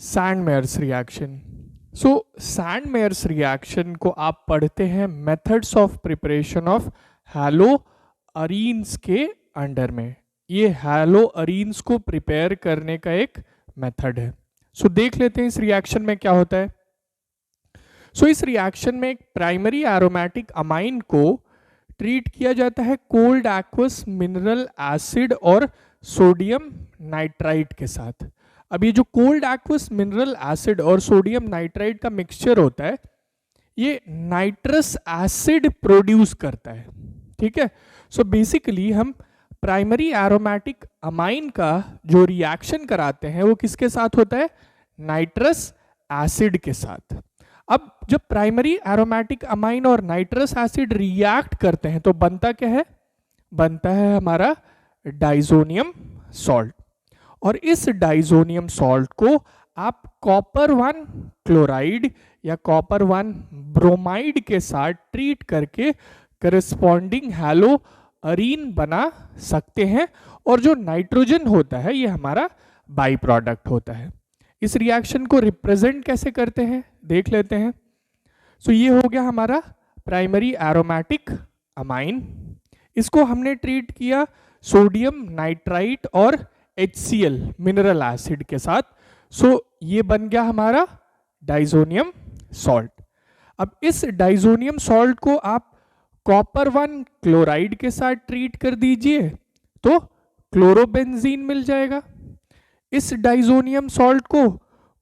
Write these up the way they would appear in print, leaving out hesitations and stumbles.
सैंडमेयर्स reaction. सो सैंडमेयर्स reaction को आप पढ़ते हैं methods of preparation of hello arenes के अंडर में। ये हैलो अरीन्स को प्रिपेयर करने का एक मेथड है। सो देख लेते हैं इस रिएक्शन में क्या होता है। सो इस रिएक्शन में एक प्राइमरी एरोमेटिक अमाइन को ट्रीट किया जाता है कोल्ड एक्वस मिनरल एसिड और सोडियम नाइट्राइट के साथ। अब ये जो कोल्ड एक्वस मिनरल एसिड और सोडियम नाइट्राइट का मिक्सचर होता है ये नाइट्रस एसिड प्रोड्यूस करता है। ठीक है, सो बेसिकली हम प्राइमरी एरोमेटिक अमाइन का जो रिएक्शन कराते हैं वो किसके साथ होता है? नाइट्रस एसिड के साथ। अब जब प्राइमरी एरोमेटिक अमाइन और नाइट्रस एसिड रिएक्ट करते हैं तो बनता क्या है? बनता है हमारा डाइजोनियम सॉल्ट। और इस डाइजोनियम सॉल्ट को आप कॉपर 1 क्लोराइड या कॉपर 1 ब्रोमाइड के साथ ट्रीट करके करस्पॉन्डिंग हैलो अरीन बना सकते हैं। और जो नाइट्रोजन होता है ये हमारा बाई प्रोडक्ट होता है। इस रिएक्शन को रिप्रेजेंट कैसे करते हैं देख लेते हैं। सो ये हो गया हमारा प्राइमरी एरोमेटिक अमाइन। इसको हमने ट्रीट किया सोडियम नाइट्राइट और HCl मिनरल एसिड के साथ। सो ये बन गया हमारा डाइजोनियम सॉल्ट। अब इस डाइजोनियम सॉल्ट को आप कॉपर 1 क्लोराइड के साथ ट्रीट कर दीजिए तो क्लोरोबेंजीन मिल जाएगा। इस डाइजोनियम सॉल्ट को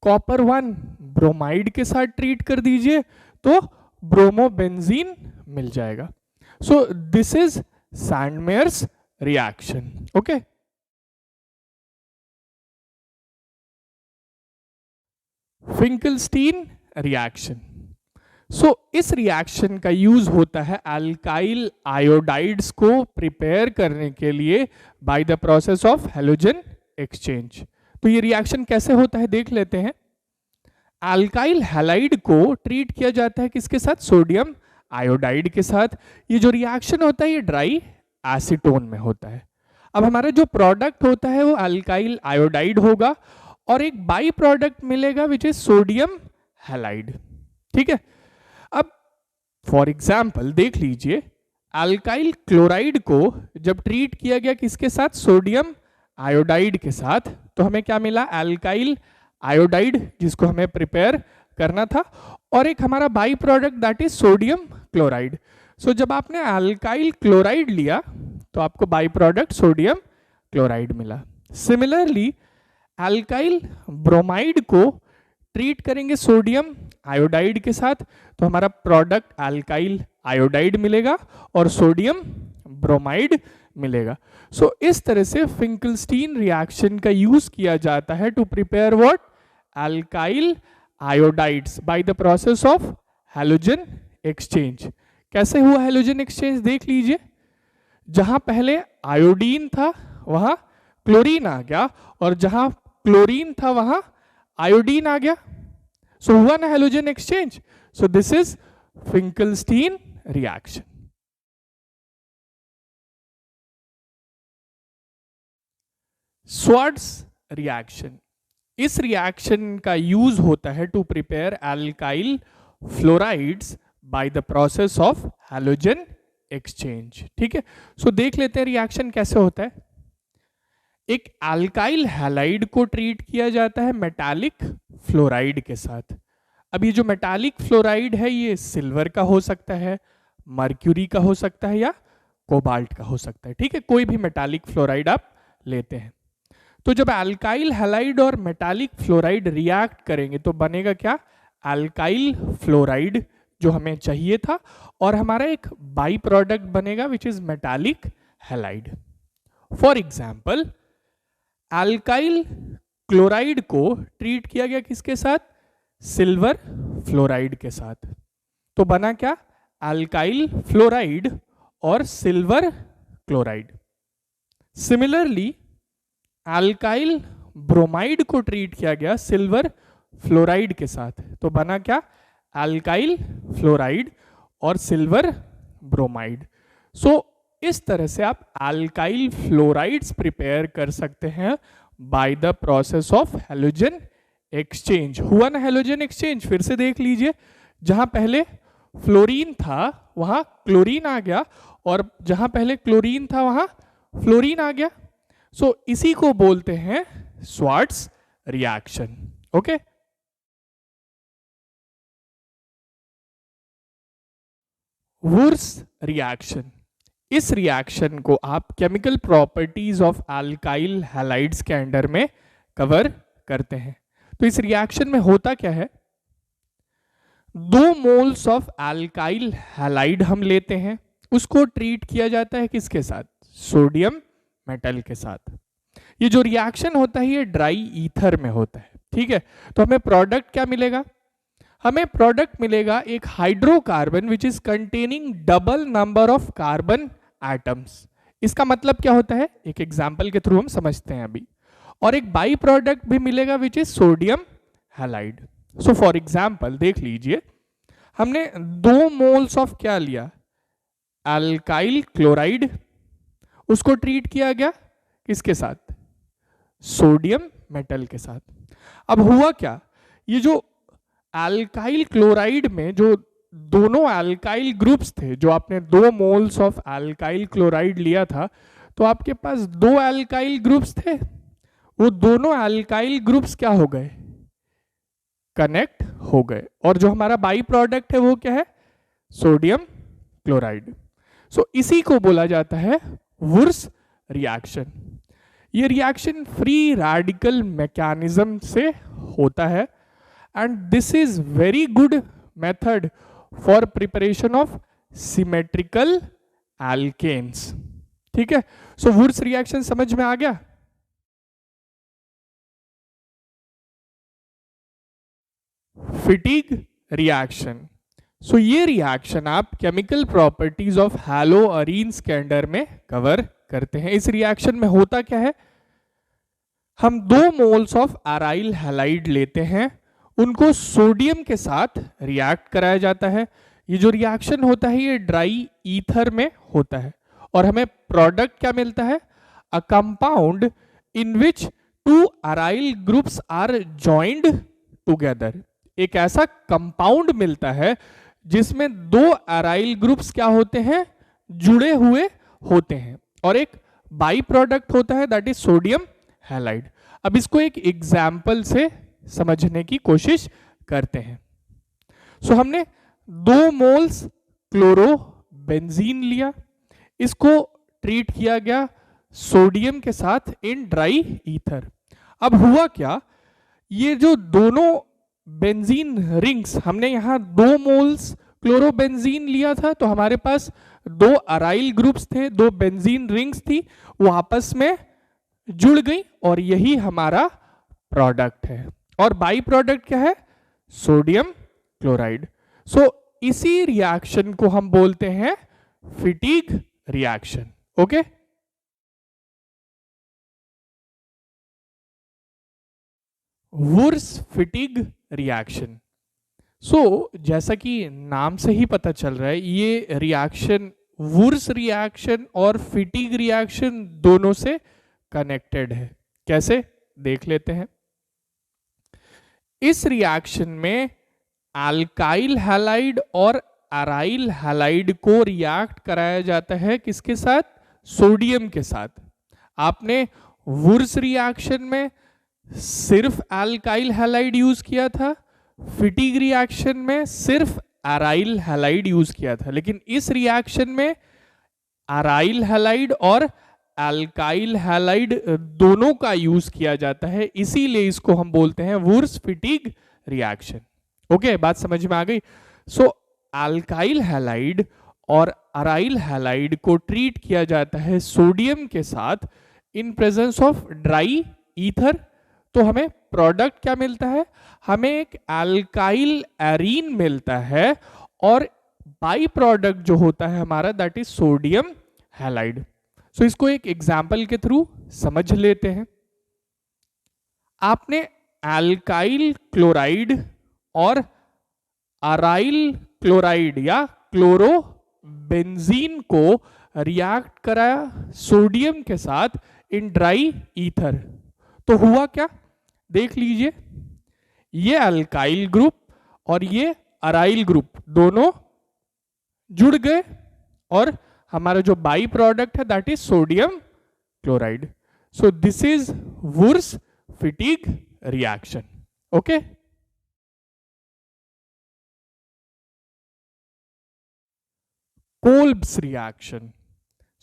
कॉपर 1 ब्रोमाइड के साथ ट्रीट कर दीजिए तो ब्रोमोबेंजीन मिल जाएगा। So this is Sandmeyer's reaction. Okay, Finkelstein reaction. So इस रिएक्शन का यूज होता है अल्काइल आयोडाइड्स को प्रिपेयर करने के लिए bye the process of halogen exchange. तो ये रिएक्शन कैसे होता है देख लेते हैं। अल्काइल हैलाइड को ट्रीट किया जाता है किसके साथ? सोडियम आयोडाइड के साथ। ये जो रिएक्शन होता है ये ड्राई एसीटोन में होता है। अब हमारा जो प्रोडक्ट होता है वो अल्काइल आयोडाइड होगा और एक बाई प्रोडक्ट मिलेगा विच इज सोडियम हैलाइड। ठीक है, अब फॉर एग्जाम्पल देख लीजिए अल्काइल क्लोराइड को जब ट्रीट किया गया किसके साथ? सोडियम आयोडाइड के साथ, तो हमें क्या मिला? अल्काइल आयोडाइड जिसको हमें प्रिपेयर करना था और एक हमारा by product that is sodium chloride. So जब आपने अल्काइल क्लोराइड लिया तो आपको बाई प्रोडक्ट सोडियम क्लोराइड मिला। सिमिलरली अल्काइल ब्रोमाइड को ट्रीट करेंगे सोडियम आयोडाइड के साथ तो हमारा प्रोडक्ट अल्काइल आयोडाइड मिलेगा और सोडियम ब्रोमाइड मिलेगा। सो इस तरह से फिंकलस्टीन रिएक्शन का यूज किया जाता है to prepare what? Alkyl iodides by the process of halogen exchange. कैसे हुआ हैलोजन एक्सचेंज देख लीजिए। जहां पहले आयोडीन था वहां क्लोरीन आ गया और जहां क्लोरीन था वहां आयोडीन आ गया। सो हुआ ना halogen exchange. So this is Finkelstein reaction. Swarts reaction. इस रिएक्शन का यूज होता है to prepare alkyl fluorides by the process of halogen exchange. ठीक है, सो देख लेते हैं रिएक्शन कैसे होता है। एक अल्काइल हैलाइड को ट्रीट किया जाता है मेटालिक फ्लोराइड के साथ। अब ये जो मेटालिक फ्लोराइड है ये सिल्वर का हो सकता है, मर्क्यूरी का हो सकता है या कोबाल्ट का हो सकता है। ठीक है, कोई भी मेटालिक फ्लोराइड आप लेते हैं। तो जब अल्काइल हैलाइड और मेटालिक फ्लोराइड रिएक्ट करेंगे तो बनेगा क्या? अल्काइल फ्लोराइड जो हमें चाहिए था और हमारा एक बाई प्रोडक्ट बनेगा which is metallic halide. For example alkyl chloride को ट्रीट किया गया किसके साथ? सिल्वर फ्लोराइड के साथ। तो बना क्या? अल्काइल फ्लोराइड और silver chloride. Similarly alkyl bromide को ट्रीट किया गया सिल्वर फ्लोराइड के साथ, तो बना क्या? अल्काइल फ्लोराइड और सिल्वर ब्रोमाइड। सो इस तरह से आप अल्काइल फ्लोराइड्स प्रिपेयर कर सकते हैं bye the process of halogen exchange हुआ ना, हैलोजन एक्सचेंज। फिर से देख लीजिए, जहां पहले फ्लोरीन था वहां क्लोरीन आ गया, और जहां पहले क्लोरीन था वहां फ्लोरीन आ गया। सो इसी को बोलते हैं स्वार्ट्स रिएक्शन। ओके, वुर्स रिएक्शन, इस रिएक्शन को आप chemical properties of alkyl halides के अंडर में कवर करते हैं। तो इस रिएक्शन में होता क्या है, 2 मोल्स ऑफ अल्काइल हैलाइड हम लेते हैं, उसको ट्रीट किया जाता है किसके साथ, सोडियम मेटल के साथ। ये जो रिएक्शन होता है ये ड्राई ईथर में होता है, ठीक है। तो हमें प्रोडक्ट क्या मिलेगा, हमें प्रोडक्ट मिलेगा एक hydrocarbon which is containing double number of carbon atoms. इसका मतलब क्या होता है, एक एग्जांपल के थ्रू हम समझते हैं अभी। और एक बाई प्रोडक्ट भी मिलेगा which is sodium halide. So for example देख लीजिए, हमने 2 मोल्स ऑफ क्या लिया, अल्काइल क्लोराइड, उसको ट्रीट किया गया किसके साथ, सोडियम मेटल के साथ। अब हुआ क्या, ये जो अल्काइल क्लोराइड में जो दोनों अल्काइल ग्रुप्स थे, जो आपने 2 मोल्स ऑफ अल्काइल क्लोराइड लिया था, तो आपके पास 2 अल्काइल ग्रुप्स थे, वो दोनों अल्काइल ग्रुप्स क्या हो गए, कनेक्ट हो गए, और जो हमारा बाई प्रोडक्ट है वो क्या है, सोडियम क्लोराइड। सो इसी को बोला जाता है वुर्स रिएक्शन। ये रिएक्शन फ्री रेडिकल मैकेनिज्म से होता है, and this is very good method for preparation of symmetrical alkanes. ठीक है, सो वुर्स रिएक्शन समझ में आ गया। फिटिग रिएक्शन, सो ये रिएक्शन आप केमिकल प्रॉपर्टीज ऑफ हैलोअरीन्स के अंडर में कवर करते हैं। इस रिएक्शन में होता क्या है, हम 2 मोल्स ऑफ अराइल हैलाइड लेते हैं, उनको सोडियम के साथ रिएक्ट कराया जाता है। ये जो रिएक्शन होता है ये ड्राई ईथर में होता है, और हमें प्रोडक्ट क्या मिलता है, a compound in which 2 aryl groups are joined together. एक ऐसा कंपाउंड मिलता है जिसमें 2 अराइल ग्रुप्स क्या होते हैं, जुड़े हुए होते हैं, और एक बाई प्रोडक्ट होता है दैट इज सोडियम हैलाइड। अब इसको एक एग्जाम्पल से समझने की कोशिश करते हैं। सो हमने 2 मोल्स क्लोरोबेंजीन लिया, इसको ट्रीट किया गया सोडियम के साथ इन ड्राई ईथर। अब हुआ क्या, ये जो दोनों बेंजीन रिंग्स, हमने यहां 2 मोल्स क्लोरोबेंजीन लिया था, तो हमारे पास 2 अराइल ग्रुप्स थे, 2 बेंजीन रिंग्स थी, वो आपस में जुड़ गई, और यही हमारा प्रोडक्ट है। और बाई प्रोडक्ट क्या है, सोडियम क्लोराइड। सो इसी रिएक्शन को हम बोलते हैं Fittig reaction. Okay, Wurtz Fittig reaction. So जैसा कि नाम से ही पता चल रहा है, ये रिएक्शन वुर्स रिएक्शन और फिटिग रिएक्शन दोनों से कनेक्टेड है। कैसे, देख लेते हैं। इस रिएक्शन में अल्काइल हैलाइड और अराइल हैलाइड को रिएक्ट कराया जाता है किसके साथ, सोडियम के साथ। आपने वुर्स रिएक्शन में सिर्फ अल्काइल हैलाइड यूज किया था, फिटिग रिएक्शन में सिर्फ अराइल हैलाइड यूज किया था, लेकिन इस रिएक्शन में अराइल हैलाइड और अल्काइल हैलाइड दोनों का यूज किया जाता है, इसीलिए इसको हम बोलते हैं वुर्स फिटिग रिएक्शन। ओके, बात समझ में आ गई। सो अल्काइल हैलाइड और अराइल हैलाइड को ट्रीट किया जाता है सोडियम के साथ in presence of dry ether, तो हमें प्रोडक्ट क्या मिलता है, हमें एक अल्काइल एरीन मिलता है, और बाई प्रोडक्ट जो होता है हमारा दैट इज सोडियम हैलाइड। सो इसको एक एग्जाम्पल के थ्रू समझ लेते हैं। आपने अल्काइल क्लोराइड और अराइल क्लोराइड या क्लोरोबेंजीन को रिएक्ट कराया सोडियम के साथ इन ड्राई ईथर, तो हुआ क्या, देख लीजिए। ये अल्काइल ग्रुप और ये अराइल ग्रुप दोनों जुड़ गए और हमारा जो बाई प्रोडक्ट है that is sodium chloride. So this is Wurtz Fittig reaction. Okay, Kolbe's reaction.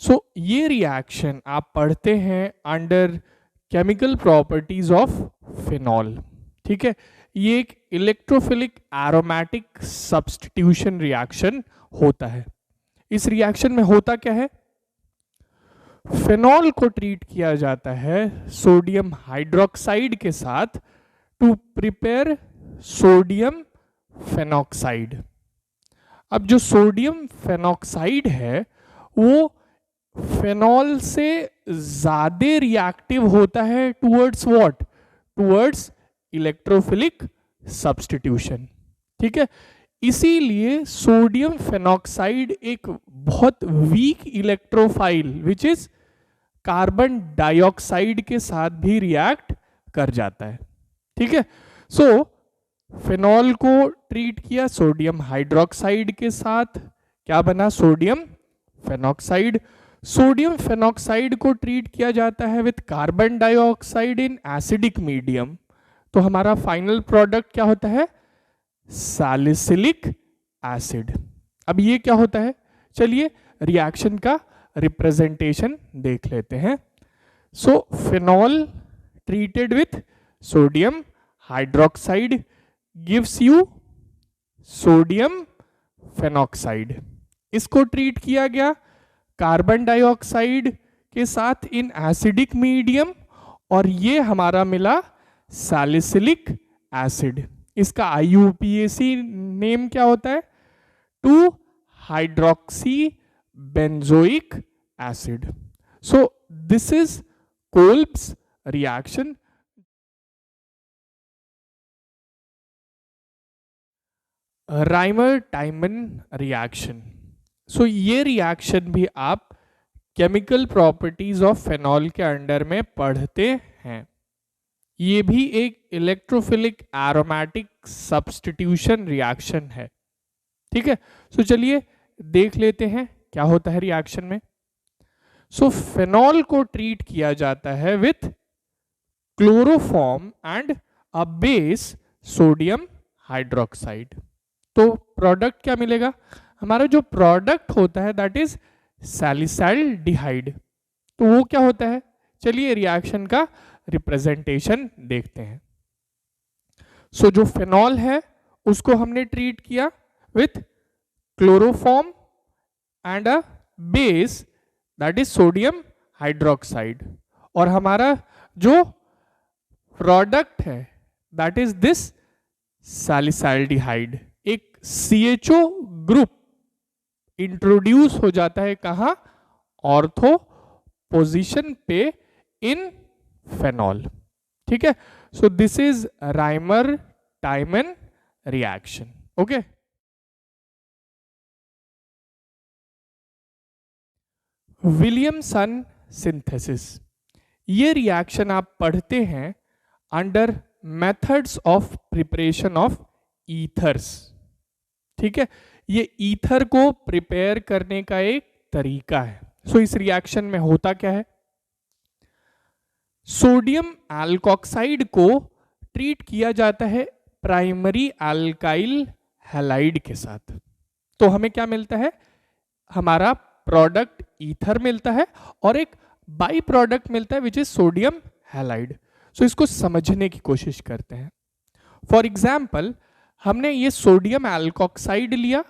So ये रिएक्शन आप पढ़ते हैं under chemical properties of phenol. ठीक है, ये एक इलेक्ट्रोफिलिक एरोमेटिक सब्स्टिट्यूशन रिएक्शन होता है. इस रिएक्शन में होता क्या है, फिनॉल को ट्रीट किया जाता है सोडियम हाइड्रोक्साइड के साथ टू प्रिपेयर सोडियम फेनॉक्साइड. अब जो सोडियम फेनॉक्साइड है वो फिनॉल से ज्यादा रिएक्टिव होता है towards what, towards electrophilic substitution. ठीक है, इसीलिए सोडियम फेनॉक्साइड एक बहुत weak electrophile which is carbon dioxide के साथ भी रिएक्ट कर जाता है. ठीक है, सो फिनॉल को ट्रीट किया सोडियम हाइड्रोक्साइड के साथ, क्या बना, सोडियम फेनॉक्साइड. सोडियम फेनॉक्साइड को ट्रीट किया जाता है with carbon dioxide in acidic medium, तो हमारा फाइनल प्रोडक्ट क्या होता है, सैलिसिलिक एसिड. अब ये क्या होता है, चलिए रिएक्शन का रिप्रेजेंटेशन देख लेते हैं. सो phenol treated with sodium hydroxide gives you sodium phenoxide. इसको ट्रीट किया गया कार्बन डाइऑक्साइड के साथ इन एसिडिक मीडियम और ये हमारा मिला सैलिसिलिक एसिड. इसका IUPAC नेम क्या होता है, 2 hydroxy benzoic acid. So this is Kolbe's reaction. Reimer Tiemann reaction. So ये रिएक्शन भी आप केमिकल प्रॉपर्टीज ऑफ फेनॉल के अंडर में पढ़ते हैं. ये भी एक इलेक्ट्रोफिलिक एरोमेटिक सब्स्टिट्यूशन रिएक्शन है. ठीक है, सो चलिए देख लेते हैं क्या होता है रिएक्शन में. सो फेनॉल को ट्रीट किया जाता है with chloroform and a base sodium hydroxide. तो प्रोडक्ट क्या मिलेगा, हमारा जो प्रोडक्ट होता है दैट इज सैलिसाइल्डिहाइड. तो वो क्या होता है, चलिए रिएक्शन का रिप्रेजेंटेशन देखते हैं. सो जो फिनॉल है उसको हमने ट्रीट किया with chloroform and a base that is sodium hydroxide और हमारा जो प्रोडक्ट है दैट इज दिस सैलिसाइल्डिहाइड. एक CHO ग्रुप इंट्रोड्यूस हो जाता है कहां, ऑर्थो पोजीशन पे इन फेनॉल. ठीक है, so this is Rymer Tiemann reaction. Okay, Williamson synthesis. ये रिएक्शन आप पढ़ते हैं under methods of preparation of ethers. ठीक है, ये ईथर को प्रिपेयर करने का एक तरीका है. सो इस रिएक्शन में होता क्या है, सोडियम एल्कोक्साइड को ट्रीट किया जाता है प्राइमरी एल्काइल हैलाइड के साथ. तो हमें क्या मिलता है, हमारा प्रोडक्ट ईथर मिलता है और एक बाई प्रोडक्ट मिलता है विच इज सोडियम हैलाइड. सो इसको समझने की कोशिश करते हैं. फॉर एग्जाम्पल हमने ये सोडियम एल्कोक्साइड लिया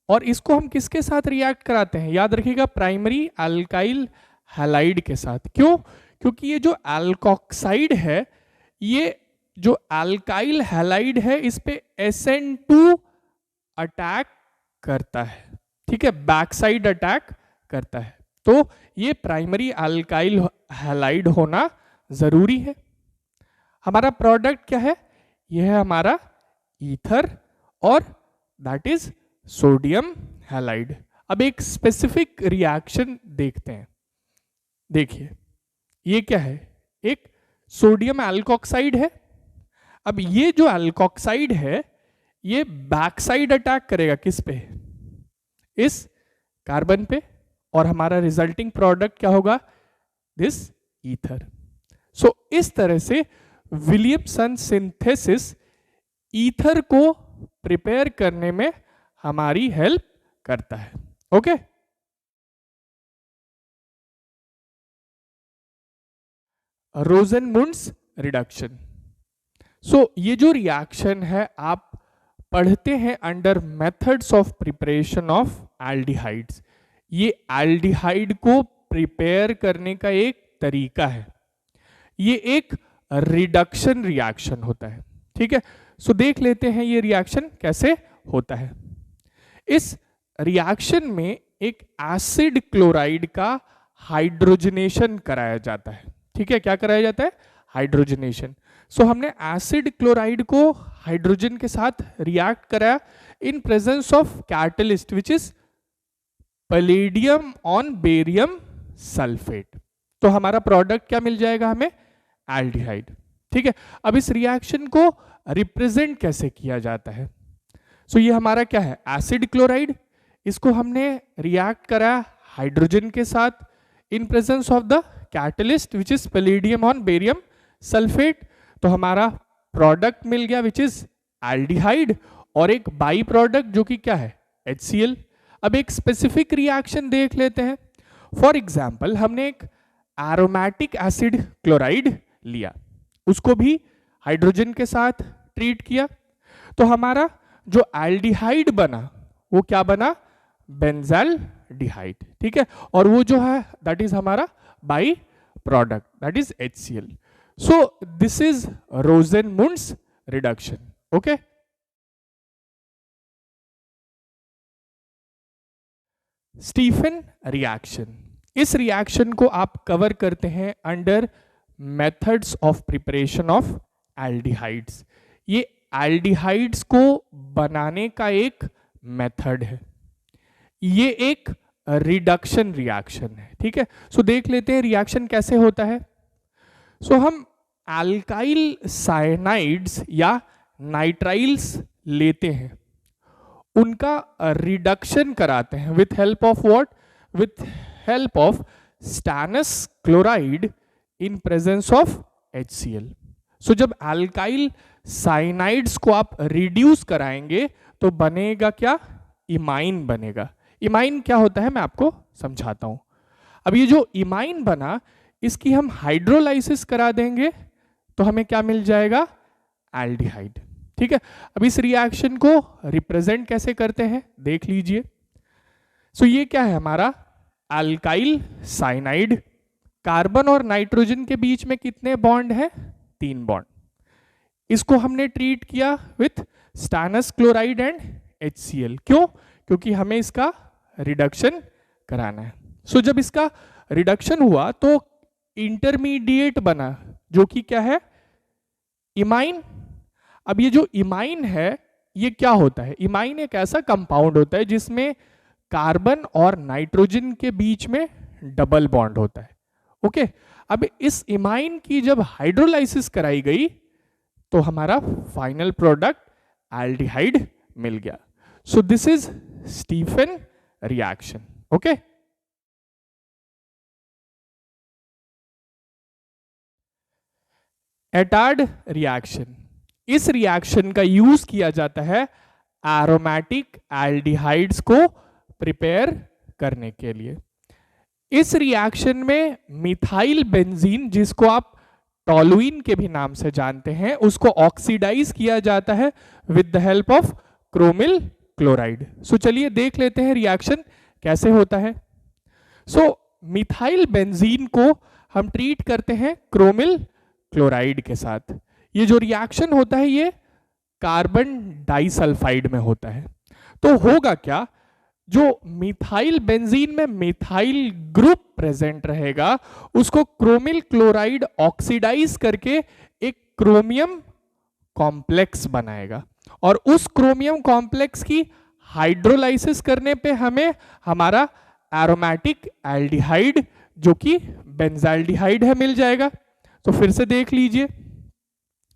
और इसको हम किसके साथ रिएक्ट कराते हैं, याद रखिएगा प्राइमरी अल्काइल हैलाइड के साथ. क्यों, क्योंकि ये जो एल्कोक्साइड है, ये जो अल्काइल हैलाइड है इस पे SN2 अटैक करता है. ठीक है, बैक साइड अटैक करता है. तो ये प्राइमरी अल्काइल हैलाइड होना जरूरी है. हमारा प्रोडक्ट क्या है, यह है हमारा ईथर और दैट इज सोडियम हैलाइड. अब एक स्पेसिफिक रिएक्शन देखते हैं. देखिए ये क्या है, एक सोडियम एल्कोक्साइड है. अब ये जो अल्कोक्साइड है ये बैक साइड अटैक करेगा किस पे, इस कार्बन पे, और हमारा रिजल्टिंग प्रोडक्ट क्या होगा, दिस ईथर। सो इस तरह से विलियमसन सिंथेसिस ईथर को प्रिपेयर करने में हमारी हेल्प करता है। Okay, रोजेनमुंड्स reduction. सो ये जो रिएक्शन है आप पढ़ते हैं under methods of preparation of aldehydes. ये एल्डिहाइड को प्रिपेयर करने का एक तरीका है, ये एक रिडक्शन रिएक्शन होता है। ठीक है, सो देख लेते हैं ये रिएक्शन कैसे होता है। इस रिएक्शन में एक एसिड क्लोराइड का हाइड्रोजनेशन कराया जाता है। ठीक है, क्या कराया जाता है, हाइड्रोजनेशन। सो हमने एसिड क्लोराइड को हाइड्रोजन के साथ रिएक्ट कराया इन presence of catalyst which is palladium on barium sulphate. तो हमारा प्रोडक्ट क्या मिल जाएगा हमें, एल्डिहाइड। ठीक है, अब इस रिएक्शन को रिप्रेजेंट कैसे किया जाता है। सो ये हमारा क्या है, एसिड क्लोराइड, इसको हमने रिएक्ट करा हाइड्रोजन के साथ in presence of the catalyst which is palladium on barium sulphate. तो हमारा प्रोडक्ट मिल गया विच इज एल्डिहाइड, और एक बाई प्रोडक्ट जो कि क्या है, HCl। अब एक स्पेसिफिक रिएक्शन देख लेते हैं। फॉर एग्जाम्पल हमने एक एरोमेटिक एसिड क्लोराइड लिया, उसको भी हाइड्रोजन के साथ ट्रीट किया, तो हमारा जो एल्डिहाइड बना वो क्या बना, बेंजाल्डिहाइड। ठीक है, और वो जो है दैट इज हमारा by product, that is HCl। So this is Rosenmund's reduction. Okay, Stephen reaction. इस रिएक्शन को आप कवर करते हैं under methods of preparation of aldehydes. ये एल्डिहाइड्स को बनाने का एक मेथड है, ये एक रिडक्शन रिएक्शन है। ठीक है, सो देख लेते हैं रिएक्शन कैसे होता है। सो हम अल्काइल साइनाइड्स या नाइट्राइल्स लेते हैं, उनका रिडक्शन कराते हैं with help of what, with help of stannous chloride in presence of HCl। सो जब अल्काइल साइनाइड्स को आप रिड्यूस कराएंगे तो बनेगा क्या, इमाइन बनेगा। इमाइन क्या होता है मैं आपको समझाता हूं। अब ये जो इमाइन बना इसकी हम हाइड्रोलाइसिस करा देंगे तो हमें क्या मिल जाएगा, एल्डिहाइड। ठीक है, अब इस रिएक्शन को रिप्रेजेंट कैसे करते हैं देख लीजिए। सो ये क्या है हमारा अल्काइल साइनाइड, कार्बन और नाइट्रोजन के बीच में कितने बॉन्ड है, 3 बॉन्ड। इसको हमने ट्रीट किया with stannous chloride and HCl। क्यों, क्योंकि हमें इसका रिडक्शन कराना है। सो जब इसका रिडक्शन हुआ तो इंटरमीडिएट बना जो कि क्या है, इमाइन। अब ये जो इमाइन है ये क्या होता है, इमाइन एक ऐसा कंपाउंड होता है जिसमें कार्बन और नाइट्रोजन के बीच में डबल बॉन्ड होता है। ओके, अब इस इमाइन की जब हाइड्रोलाइसिस कराई गई तो हमारा फाइनल प्रोडक्ट एल्डिहाइड मिल गया। So this is Stephen reaction. Okay, Etard reaction. इस रिएक्शन का यूज किया जाता है एरोमेटिक एल्डिहाइड्स को प्रिपेयर करने के लिए। इस रिएक्शन में मिथाइल बेंजीन, जिसको आप टॉलुइन के भी नाम से जानते हैं, उसको ऑक्सीडाइज किया जाता है with the help of chromyl chloride. So चलिए देख लेते हैं रिएक्शन कैसे होता है। सो मिथाइल बेंजीन को हम ट्रीट करते हैं क्रोमिल क्लोराइड के साथ। ये जो रिएक्शन होता है ये कार्बन डाइसल्फाइड में होता है। तो होगा क्या, जो मिथाइल बेंजीन में मिथाइल ग्रुप प्रेजेंट रहेगा उसको क्रोमिल क्लोराइड ऑक्सीडाइज करके एक क्रोमियम कॉम्प्लेक्स बनाएगा, और उस क्रोमियम कॉम्प्लेक्स की हाइड्रोलाइसिस करने पे हमें हमारा एरोमेटिक एल्डिहाइड जो कि बेंजाल्डिहाइड है मिल जाएगा। तो फिर से देख लीजिए,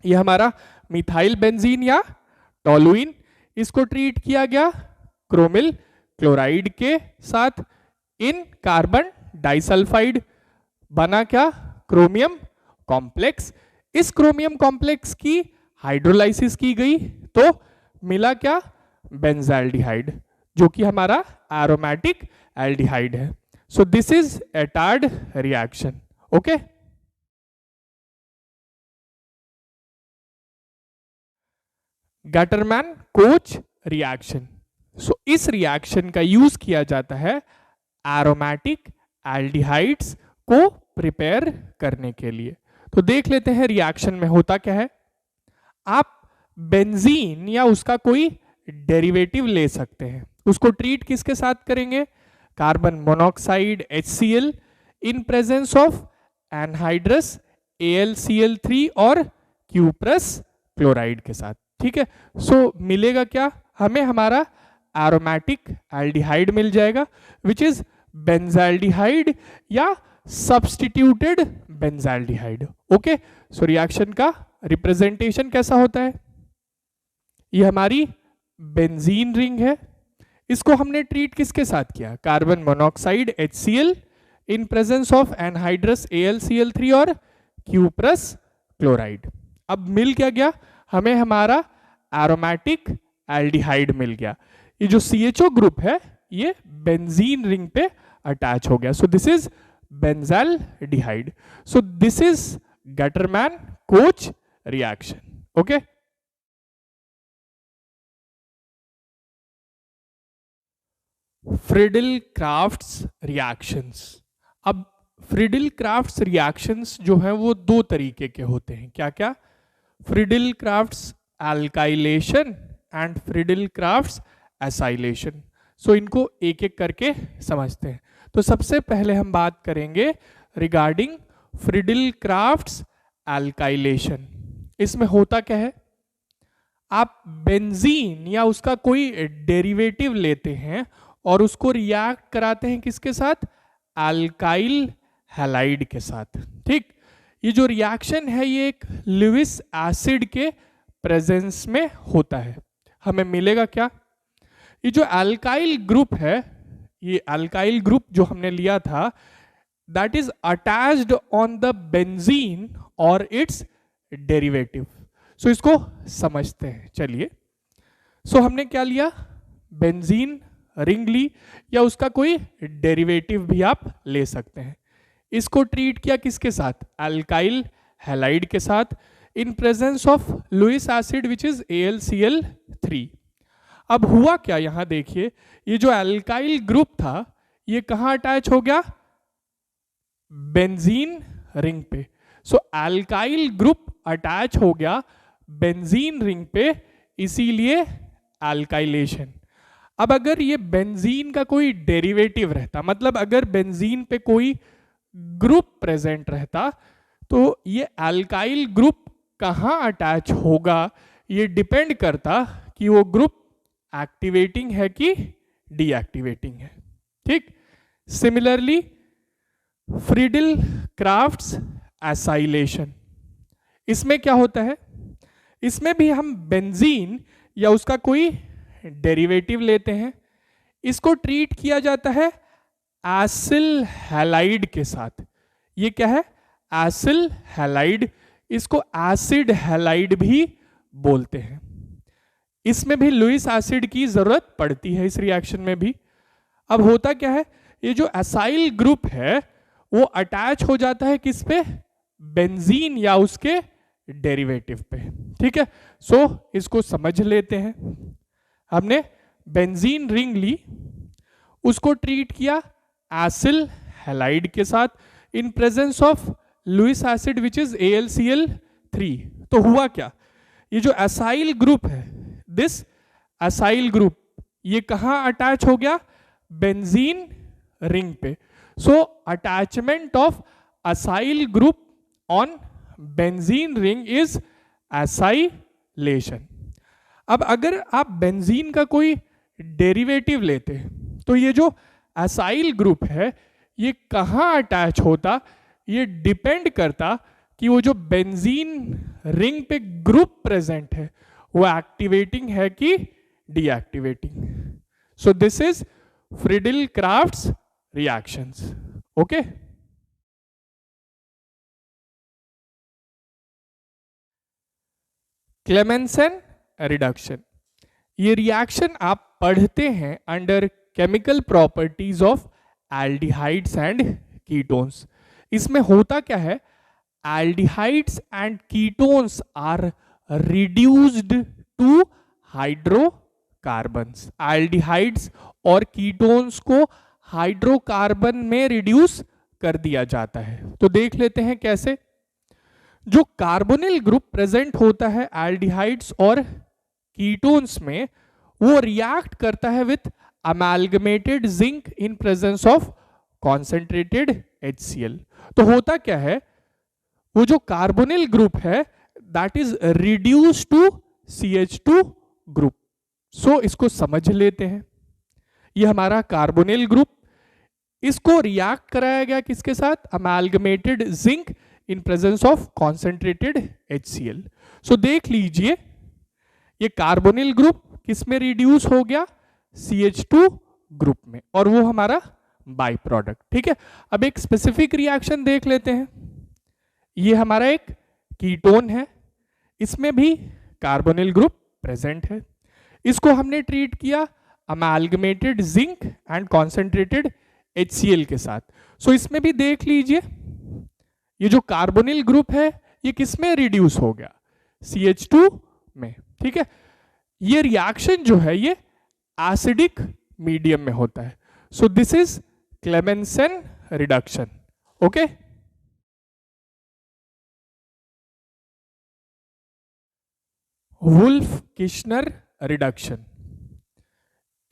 ये हमारा मिथाइल बेंजीन या टोलुइन, इसको ट्रीट किया गया क्रोमिल क्लोराइड के साथ इन कार्बन डाइसल्फाइड, बना क्या क्रोमियम कॉम्प्लेक्स। इस क्रोमियम कॉम्प्लेक्स की हाइड्रोलाइसिस की गई तो मिला क्या बेंजाल्डिहाइड, जो कि हमारा एरोमेटिक एल्डिहाइड है। So this is Etard reaction. Okay, Gattermann Koch reaction. So इस रिएक्शन का यूज किया जाता है एरोमेटिक एल्डिहाइड्स को प्रिपेयर करने के लिए। तो देख लेते हैं रिएक्शन में होता क्या है। आप बेंजीन या उसका कोई डेरिवेटिव ले सकते हैं, उसको ट्रीट किसके साथ करेंगे, carbon monoxide HCl in presence of anhydrous AlCl3 और क्यूप्रस क्लोराइड के साथ। ठीक है, सो मिलेगा क्या हमें, हमारा एरोमेटिक एल्डिहाइड मिल जाएगा विच इज बेंजाल्डिहाइड या substituted benzaldehyde. Okay, so reaction का रिप्रेजेंटेशन कैसा होता है, ये हमारी बेंजीन रिंग है, इसको हमने ट्रीट किसके साथ किया, carbon monoxide HCl in presence of anhydrous AlCl3 और क्यूप्रस क्लोराइड। अब मिल क्या गया हमें, हमारा एरोमेटिक एल्डिहाइड मिल गया। ये जो CHO ग्रुप है ये बेंजीन रिंग पे अटैच हो गया। So this is benzaldehyde. So this is Gattermann Koch reaction. Okay, Friedel crafts reactions. अब फ्रिडल क्राफ्ट्स रिएक्शंस जो है वो दो तरीके के होते हैं। क्या क्या, Friedel Crafts alkylation and Friedel Crafts acylation. So इनको एक एक करके समझते हैं। तो सबसे पहले हम बात करेंगे रिगार्डिंग फ्रिडल क्राफ्ट्स अल्काइलेशन। इसमें होता क्या है, आप बेंजीन या उसका कोई डेरिवेटिव लेते हैं और उसको रिएक्ट कराते हैं किसके साथ, अल्काइल हैलाइड के साथ। ठीक, ये जो रिएक्शन है ये एक लुईस एसिड के प्रेजेंस में होता है। हमें मिलेगा क्या, ये जो अल्काइल ग्रुप है, ये अल्काइल ग्रुप जो हमने लिया था that is attached on the benzene और इट्स डेरिवेटिव। सो इसको समझते हैं, चलिए। सो हमने क्या लिया, बेंजीन रिंग ली या उसका कोई डेरिवेटिव भी आप ले सकते हैं। इसको ट्रीट किया किसके साथ, अल्काइल हैलाइड के साथ in presence of Lewis acid which is AlCl3। अब हुआ क्या, यहां देखिए ये जो अल्काइल ग्रुप था ये कहां अटैच हो गया, बेंजीन रिंग पे। सो अल्काइल ग्रुप अटैच हो गया बेंजीन रिंग पे, इसीलिए अल्काइलेशन। अब अगर ये बेंजीन का कोई डेरिवेटिव रहता, मतलब अगर बेंजीन पे कोई ग्रुप प्रेजेंट रहता, तो ये अल्काइल ग्रुप कहां अटैच होगा ये डिपेंड करता कि वो ग्रुप एक्टिवेटिंग है कि डीएक्टिवेटिंग है। ठीक, सिमिलरली फ्रिडल क्राफ्ट्स एसाइलेशन, इसमें क्या होता है, इसमें भी हम बेंजीन या उसका कोई डेरिवेटिव लेते हैं, इसको ट्रीट किया जाता है एसिल हैलाइड के साथ। ये क्या है, एसिल हैलाइड, इसको एसिड हैलाइड भी बोलते हैं। इसमें भी लुईस एसिड की जरूरत पड़ती है इस रिएक्शन में भी। अब होता क्या है, ये जो एसाइल ग्रुप है वो अटैच हो जाता है किस पे, बेंजीन या उसके डेरिवेटिव पे। ठीक है, सो इसको समझ लेते हैं। हमने बेंजीन रिंग ली, उसको ट्रीट किया एसिल हैलाइड के साथ in presence of Lewis acid which is AlCl3। तो हुआ क्या, ये जो एसाइल ग्रुप है, दिस एसाइल ग्रुप ये कहां अटैच हो गया, बेंजीन रिंग पे। So attachment of acyl group on benzene ring is acylation. अब अगर आप बेंजीन का कोई डेरिवेटिव लेते हैं तो ये जो एसाइल ग्रुप है ये कहां अटैच होता, ये डिपेंड करता कि वो जो बेंजीन रिंग पे ग्रुप प्रेजेंट है वो एक्टिवेटिंग है कि deactivating. So this is Friedel Crafts reactions. Okay. Clemmensen reduction. ये रिएक्शन आप पढ़ते हैं under chemical properties of aldehydes and ketones. इसमें होता क्या है, aldehydes and ketones are reduced to hydrocarbons. Aldehydes और कीटोन्स को हाइड्रोकार्बन में रिड्यूस कर दिया जाता है. तो देख लेते हैं कैसे. जो कार्बोनिल ग्रुप प्रेजेंट होता है एल्डिहाइड्स और कीटोन्स में, वो रिएक्ट करता है with amalgamated zinc in presence of concentrated HCl. तो होता क्या है, वो जो कार्बोनिल ग्रुप है that is reduce to CH2 group. So इसको समझ लेते हैं. ये हमारा कार्बोनिल ग्रुप, इसको रिएक्ट कराया गया किसके साथ, amalgamated zinc in presence of concentrated HCl. So देख लीजिए ये कार्बोनिल ग्रुप किस में रिड्यूस हो गया, CH2 ग्रुप में, और वो हमारा बाई प्रोडक्ट. ठीक है. अब एक स्पेसिफिक रिएक्शन देख लेते हैं. ये हमारा एक कीटोन है, इसमें भी कार्बोनिल ग्रुप प्रेजेंट है. इसको हमने ट्रीट किया amalgamated zinc and concentrated HCl के साथ. सो इसमें भी देख लीजिए ये जो कार्बोनिल ग्रुप है ये किस में रिड्यूस हो गया, CH2 में. ठीक है. ये रिएक्शन जो है ये एसिडिक मीडियम में होता है. So this is Clemmensen reduction. Okay. Wolff Kishner reduction.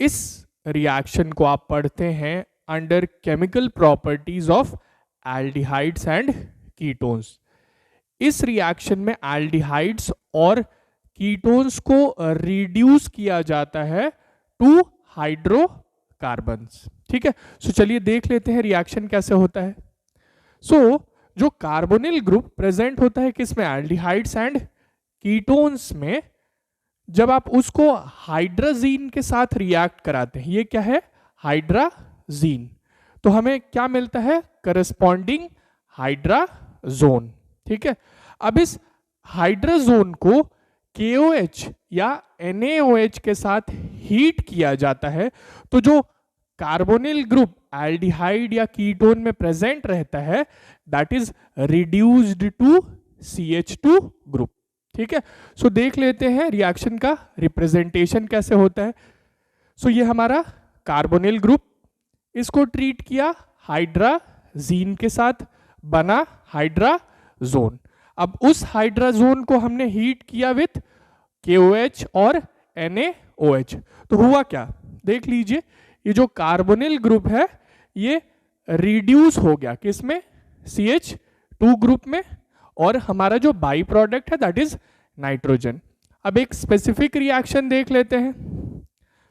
इस रिएक्शन को आप पढ़ते हैं under chemical properties of aldehydes and ketones. इस रिएक्शन में एल्डिहाइड्स और कीटोन्स को रिड्यूस किया जाता है टू हाइड्रोकार्बन्स. ठीक है. सो चलिए देख लेते हैं रिएक्शन कैसे होता है. सो जो कार्बोनिल ग्रुप प्रेजेंट होता है किसमें, एल्डिहाइड्स एंड कीटोन्स में, जब आप उसको हाइड्राजीन के साथ रिएक्ट कराते हैं, ये क्या है, हाइड्राजीन, तो हमें क्या मिलता है, करस्पॉन्डिंग हाइड्राजोन. ठीक है. अब इस हाइड्राजोन को KOH या NaOH के साथ हीट किया जाता है, तो जो कार्बोनिल ग्रुप एल्डिहाइड या कीटोन में प्रेजेंट रहता है that is reduced to CH2 group. ठीक है. सो देख लेते हैं रिएक्शन का रिप्रेजेंटेशन कैसे होता है. सो ये हमारा कार्बोनिल ग्रुप, इसको ट्रीट किया हाइड्राजीन के साथ, बना हाइड्राजोन. अब उस हाइड्राजोन को हमने हीट किया विथ KOH और NaOH. तो हुआ क्या, देख लीजिए ये जो कार्बोनिल ग्रुप है ये रिड्यूस हो गया किसमें, CH2 ग्रुप में, और हमारा जो बाई प्रोडक्ट है दैट इज नाइट्रोजन. अब एक स्पेसिफिक रिएक्शन देख लेते हैं.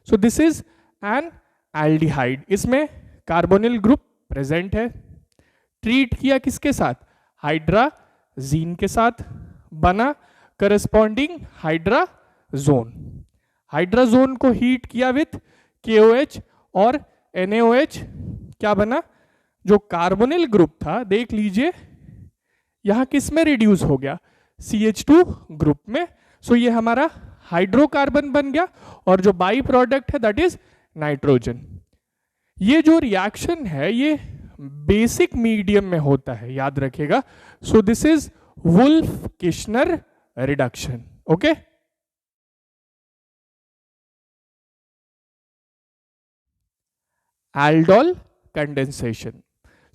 सो दिस इज एन एल्डिहाइड, इसमें कार्बोनिल ग्रुप प्रेजेंट है, ट्रीट किया किसके साथ, हाइड्राजीन के साथ, बना करस्पॉन्डिंग हाइड्राजोन. हाइड्राजोन को हीट किया विथ KOH और NaOH, क्या बना, जो कार्बोनिल ग्रुप था देख लीजिए यहां किस में रिड्यूस हो गया, CH2 ग्रुप में. सो ये हमारा हाइड्रोकार्बन बन गया, और जो बाई प्रोडक्ट है दैट इज नाइट्रोजन. ये जो रिएक्शन है ये बेसिक मीडियम में होता है, याद रखिएगा. So this is Wolff Kishner reduction. Okay. Aldol condensation.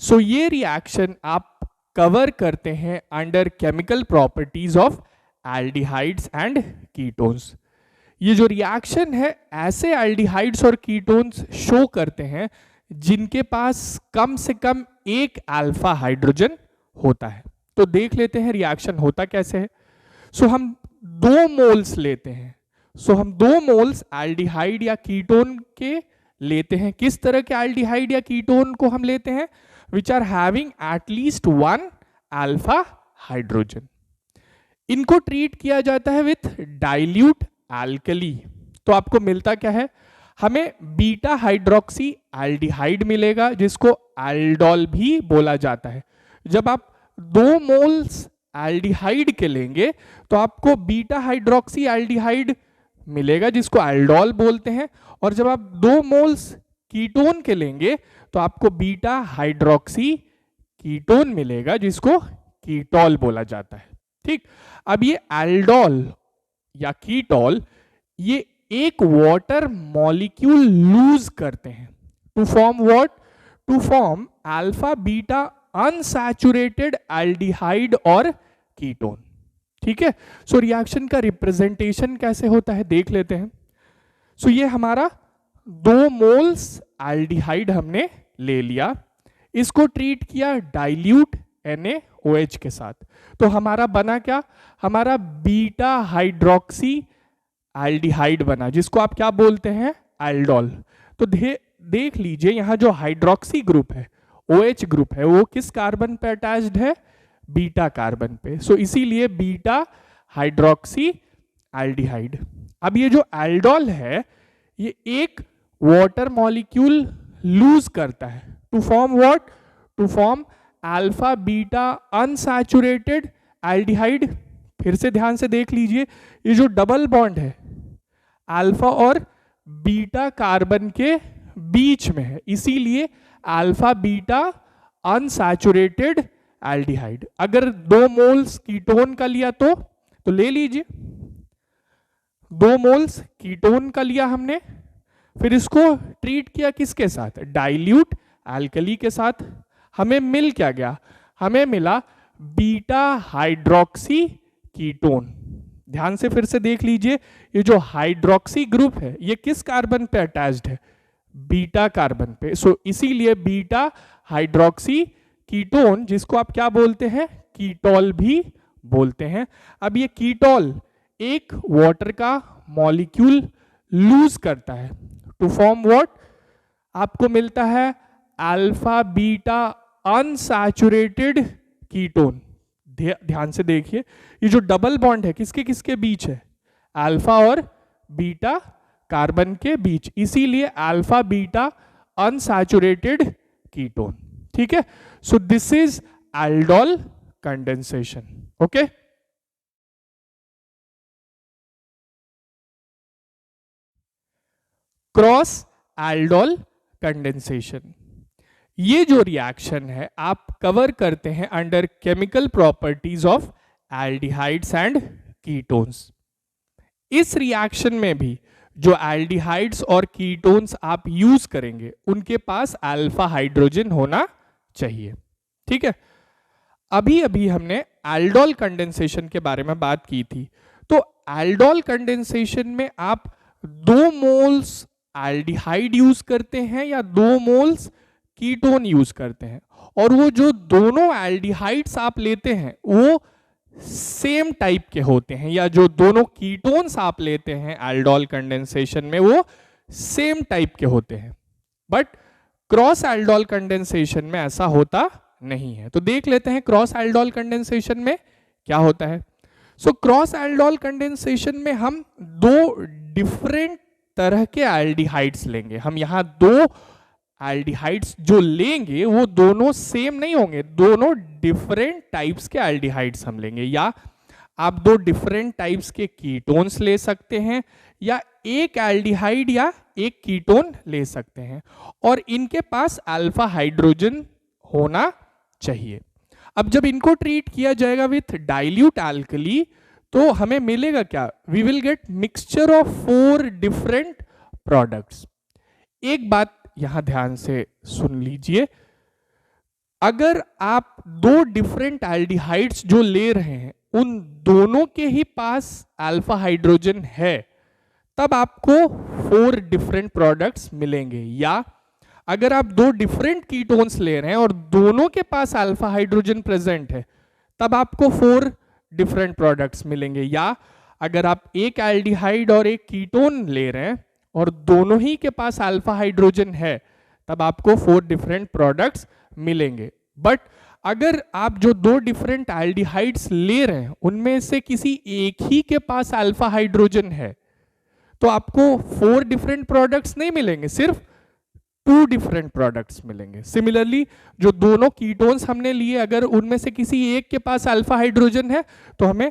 So ये रिएक्शन आप कवर करते हैं under chemical properties of aldehydes and ketones. ये जो रिएक्शन है ऐसे एल्डिहाइड्स और कीटोन्स शो करते हैं जिनके पास कम से कम एक अल्फा हाइड्रोजन होता है. तो देख लेते हैं रिएक्शन होता कैसे है. सो हम 2 मोल्स लेते हैं. सो हम 2 मोल्स एल्डिहाइड या कीटोन के लेते हैं. किस तरह के एल्डिहाइड या कीटोन को हम लेते हैं, which are having at least 1 alpha hydrogen. इनको ट्रीट किया जाता है विथ डाइल्यूट एल्कली। तो आपको मिलता क्या है, हमें बीटा हाइड्रोक्सी एल्डिहाइड मिलेगा जिसको एल्डोल भी बोला जाता है। जब आप 2 मोल्स एल्डिहाइड के लेंगे तो आपको बीटा हाइड्रोक्सी एल्डिहाइड मिलेगा जिसको एल्डोल बोलते हैं, और जब आप 2 मोल्स कीटोन के लेंगे तो आपको बीटा हाइड्रोक्सी कीटोन मिलेगा जिसको कीटोल बोला जाता है। ठीक, अब ये एल्डोल या कीटोल ये एक वाटर मॉलिक्यूल लूज करते हैं to form what, to form alpha beta unsaturated aldehyde और कीटोन। ठीक है, सो रिएक्शन का रिप्रेजेंटेशन कैसे होता है देख लेते हैं। सो ये हमारा 2 मोल्स एल्डिहाइड हमने ले लिया, इसको ट्रीट किया डाइल्यूट NaOH के साथ, तो हमारा बना क्या, हमारा बीटा हाइड्रोक्सी एल्डिहाइड बना जिसको आप क्या बोलते हैं, एल्डोल। तो देख लीजिए यहाँ जो हाइड्रोक्सी ग्रुप है, OH ग्रुप है, वो किस कार्बन पे अटैच्ड है, बीटा कार्बन पे। सो इसीलिए बीटा हाइड्रोक्सी एल्डिहाइड। अब ये जो एल्डोल है ये एक वाटर मॉलिक्यूल लूज करता है to form what, to form alpha beta unsaturated aldehyde. फिर से ध्यान से देख लीजिए, ये जो डबल बॉन्ड है अल्फा और बीटा कार्बन के बीच में है, इसीलिए अल्फा बीटा अनसैचुरेटेड एल्डिहाइड। अगर 2 मोल्स कीटोन का लिया तो ले लीजिए, 2 मोल्स कीटोन का लिया हमने, फिर इसको ट्रीट किया किसके साथ, डाइल्यूट एल्कली के साथ। हमें मिल क्या गया, हमें मिला बीटा हाइड्रोक्सी कीटोन। ध्यान से फिर से देख लीजिए, ये जो हाइड्रोक्सी ग्रुप है ये किस कार्बन पे अटैच्ड है, बीटा कार्बन पे। सो इसीलिए बीटा हाइड्रोक्सी कीटोन जिसको आप क्या बोलते हैं, कीटोल भी बोलते हैं। अब ये कीटोल एक वाटर का मॉलिक्यूल लूज करता है टू फॉर्म व्हाट, आपको मिलता है अल्फा बीटा अनसैचुरेटेड कीटोन। ध्यान से देखिए, ये जो डबल बॉन्ड है किसके किसके बीच है, अल्फा और बीटा कार्बन के बीच, इसीलिए अल्फा बीटा अनसैचुरेटेड कीटोन। ठीक है, so this is aldol condensation. Okay, cross aldol condensation, ये जो रिएक्शन है आप कवर करते हैं under chemical properties of aldehydes and ketones. इस रिएक्शन में भी जो एल्डिहाइड्स और कीटोन्स आप यूज करेंगे उनके पास अल्फा हाइड्रोजन होना चाहिए। ठीक है, अभी अभी हमने एल्डोल कंडेंसेशन के बारे में बात की थी। तो एल्डोल कंडेंसेशन में आप 2 मोल्स एल्डिहाइड यूज करते हैं या 2 मोल्स कीटोन यूज करते हैं, और वो जो दोनों एल्डिहाइड्स आप लेते हैं वो सेम टाइप के होते हैं, या जो दोनों कीटोन्स आप लेते हैं एल्डोल कंडेंसेशन में वो सेम टाइप के होते हैं। बट क्रॉस एल्डोल कंडेंसेशन में ऐसा होता नहीं है। तो देख लेते हैं क्रॉस एल्डोल कंडेंसेशन में क्या होता है। सो क्रॉस एल्डोल कंडेंसेशन में हम 2 डिफरेंट तरह के एल्डिहाइड्स लेंगे। हम यहाँ 2 एल्डिहाइड्स जो लेंगे वो दोनों सेम नहीं होंगे, दोनों डिफरेंट टाइप्स के एल्डिहाइड्स हम लेंगे। या आप 2 डिफरेंट टाइप्स के कीटोन्स ले सकते हैं, या एक एल्डिहाइड या एक कीटोन ले सकते हैं, और इनके पास अल्फा हाइड्रोजन होना चाहिए। अब जब इनको ट्रीट किया जाएगा विथ डाइल्यूट एल्कली तो हमें मिलेगा क्या, we will get mixture of 4 different products. एक बात यहां ध्यान से सुन लीजिए, अगर आप 2 डिफरेंट एल्डिहाइड्स जो ले रहे हैं उन दोनों के ही पास अल्फा हाइड्रोजन है तब आपको 4 डिफरेंट प्रोडक्ट्स मिलेंगे। या अगर आप 2 डिफरेंट कीटोन्स ले रहे हैं और दोनों के पास अल्फा हाइड्रोजन प्रेजेंट है तब आपको 4 डिफरेंट प्रोडक्ट्स मिलेंगे। या अगर आप एक एल्डिहाइड और एक कीटोन ले रहे हैं और दोनों ही के पास अल्फा हाइड्रोजन है तब आपको 4 डिफरेंट प्रोडक्ट्स मिलेंगे। बट अगर आप जो दो डिफरेंट एल्डिहाइड्स ले रहे हैं उनमें से किसी एक ही के पास अल्फा हाइड्रोजन है तो आपको 4 डिफरेंट प्रोडक्ट्स नहीं मिलेंगे, सिर्फ 2 डिफरेंट प्रोडक्ट्स मिलेंगे। सिमिलरली जो दोनों कीटोन्स हमने लिए अगर उनमें से किसी एक के पास अल्फा हाइड्रोजन है तो हमें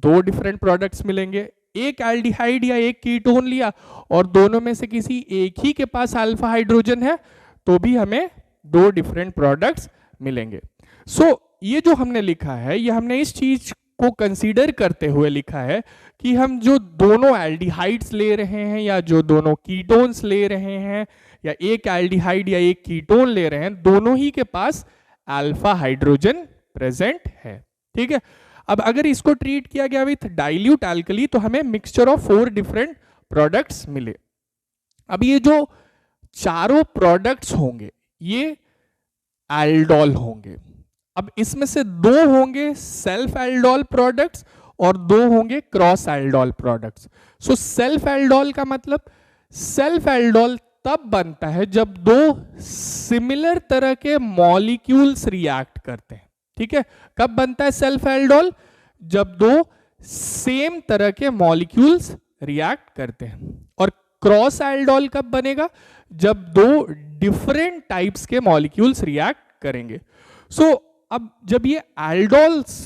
2 डिफरेंट प्रोडक्ट्स मिलेंगे। एक एल्डिहाइड या एक कीटोन लिया और दोनों में से किसी एक ही के पास अल्फा हाइड्रोजन है तो भी हमें 2 डिफरेंट प्रोडक्ट्स मिलेंगे। सो ये जो हमने लिखा है ये हमने इस चीज को कंसीडर करते हुए लिखा है कि हम जो दोनों एल्डिहाइड्स ले रहे हैं या जो दोनों कीटोन्स ले रहे हैं या एक एल्डिहाइड या एक कीटोन ले रहे हैं दोनों ही के पास अल्फा हाइड्रोजन प्रेजेंट है। ठीक है, अब अगर इसको ट्रीट किया गया विथ डाइल्यूट एल्कली तो हमें मिक्सचर ऑफ 4 डिफरेंट प्रोडक्ट्स मिले। अब ये जो चारों प्रोडक्ट्स होंगे ये एल्डोल होंगे। अब इसमें से 2 होंगे सेल्फ एल्डोल प्रोडक्ट्स और 2 होंगे cross aldol products. So self aldol का मतलब सेल्फ एल्डोल तब बनता है जब 2 सिमिलर तरह के मॉलिक्यूल्स रिएक्ट करते हैं। ठीक है, कब बनता है सेल्फ एल्डोल? जब 2 सेम तरह के मॉलिक्यूल्स रिएक्ट करते हैं। और क्रॉस एल्डोल कब बनेगा? जब 2 डिफरेंट टाइप्स के मॉलिक्यूल्स रिएक्ट करेंगे। सो अब जब ये एल्डोल्स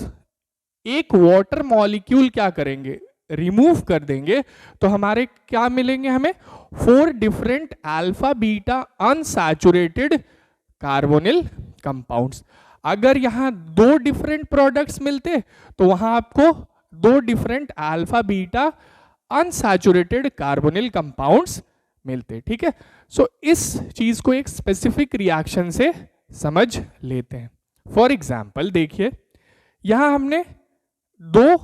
एक वाटर मॉलिक्यूल क्या करेंगे, रिमूव कर देंगे तो हमारे क्या मिलेंगे, हमें 4 different alpha beta unsaturated carbonyl compounds. अगर यहां 2 डिफरेंट प्रोडक्ट्स मिलते तो वहां आपको 2 different alpha beta unsaturated carbonyl compounds मिलते। ठीक है, सो इस चीज को एक स्पेसिफिक रिएक्शन से समझ लेते हैं। फॉर एग्जाम्पल देखिए, यहां हमने 2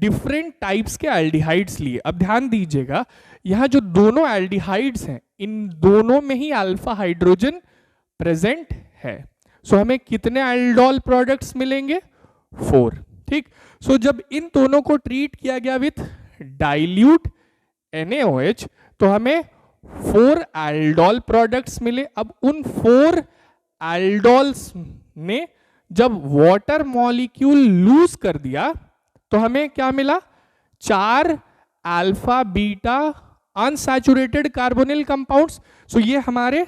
डिफरेंट टाइप्स के एल्डिहाइड्स लिए। अब ध्यान दीजिएगा, यहां जो दोनों एल्डिहाइड्स हैं इन दोनों में ही अल्फा हाइड्रोजन प्रेजेंट है। सो हमें कितने एल्डोल प्रोडक्ट्स मिलेंगे? 4। ठीक, सो जब इन दोनों को ट्रीट किया गया विथ डाइल्यूट NaOH तो हमें 4 एल्डोल प्रोडक्ट्स मिले। अब उन 4 एल्डोल्स ने जब वाटर मॉलिक्यूल लूज कर दिया तो हमें क्या मिला? 4 alpha beta unsaturated carbonyl compounds. So ये हमारे